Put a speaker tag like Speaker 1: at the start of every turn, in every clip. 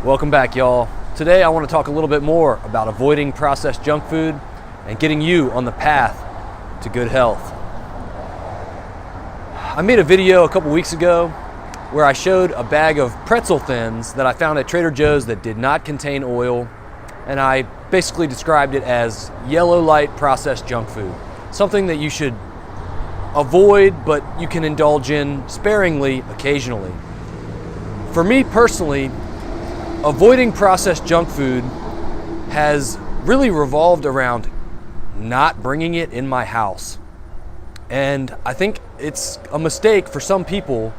Speaker 1: Welcome back, y'all. Today I want to talk a little bit more about avoiding processed junk food and getting you on the path to good health. I made a video a couple weeks ago where I showed a bag of pretzel thins that I found at Trader Joe's that did not contain oil, and I basically described it as yellow light processed junk food. Something that you should avoid, but you can indulge in sparingly occasionally. For me personally, avoiding processed junk food has really revolved around not bringing it in my house. And I think it's a mistake for some people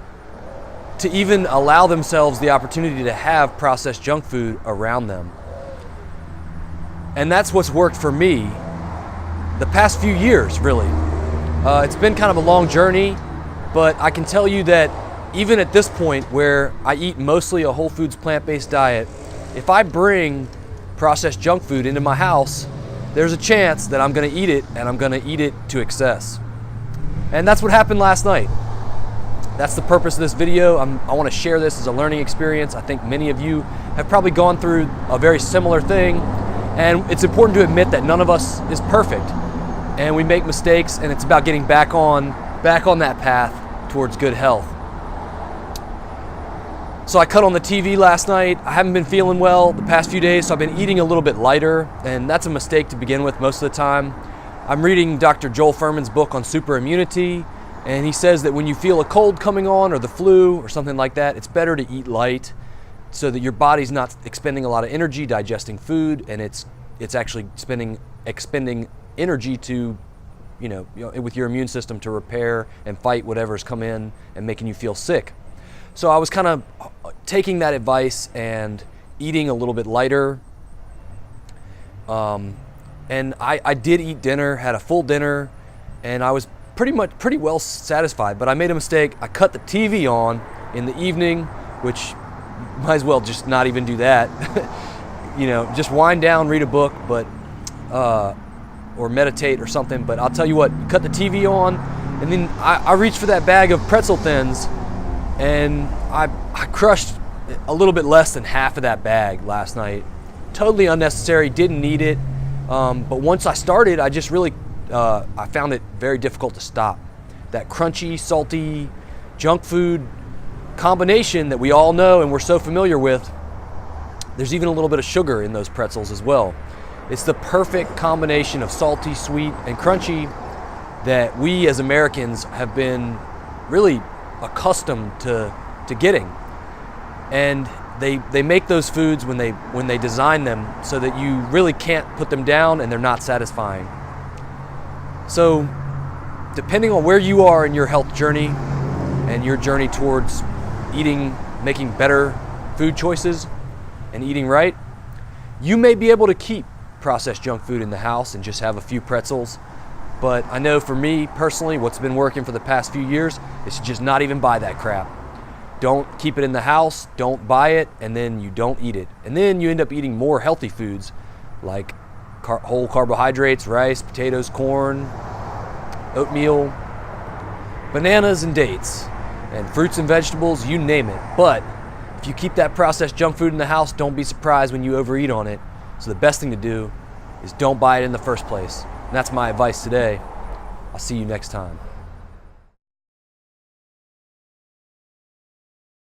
Speaker 1: to even allow themselves the opportunity to have processed junk food around them. And that's what's worked for me the past few years, really. It's been kind of a long journey, but I can tell you that even at this point where I eat mostly a whole foods plant-based diet, if I bring processed junk food into my house, there's a chance that I'm gonna eat it, and I'm gonna eat it to excess. And that's what happened last night. That's the purpose of this video. I wanna share this as a learning experience. I think many of you have probably gone through a very similar thing, and it's important to admit that none of us is perfect, and we make mistakes, and it's about getting back on that path towards good health. So I cut on the TV last night. I haven't been feeling well the past few days, so I've been eating a little bit lighter, and that's a mistake to begin with most of the time. I'm reading Dr. Joel Fuhrman's book on super immunity, and he says that when you feel a cold coming on or the flu or something like that, it's better to eat light so that your body's not expending a lot of energy digesting food, and it's actually expending energy to, with your immune system to repair and fight whatever's come in and making you feel sick. So I was kind of taking that advice and eating a little bit lighter. And I did eat dinner, had a full dinner, and I was pretty well satisfied, but I made a mistake. I cut the TV on in the evening, which might as well just not even do that. Just wind down, read a book, but or meditate or something. But I'll tell you what, cut the TV on, and then I reached for that bag of pretzel thins, and I crushed a little bit less than half of that bag last night. Totally unnecessary, didn't need it. But once I started, I just really, I found it very difficult to stop. That crunchy, salty, junk food combination that we all know and we're so familiar with, there's even a little bit of sugar in those pretzels as well. It's the perfect combination of salty, sweet, and crunchy that we as Americans have been really accustomed to getting. And they make those foods when they design them so that you really can't put them down and they're not satisfying. So depending on where you are in your health journey and your journey towards making better food choices and eating right, you may be able to keep processed junk food in the house and just have a few pretzels. But I know for me personally, what's been working for the past few years is to just not even buy that crap. Don't keep it in the house, don't buy it, and then you don't eat it. And then you end up eating more healthy foods like whole carbohydrates, rice, potatoes, corn, oatmeal, bananas and dates, and fruits and vegetables, you name it. But if you keep that processed junk food in the house, don't be surprised when you overeat on it. So the best thing to do is don't buy it in the first place. And that's my advice today. I'll see you next time.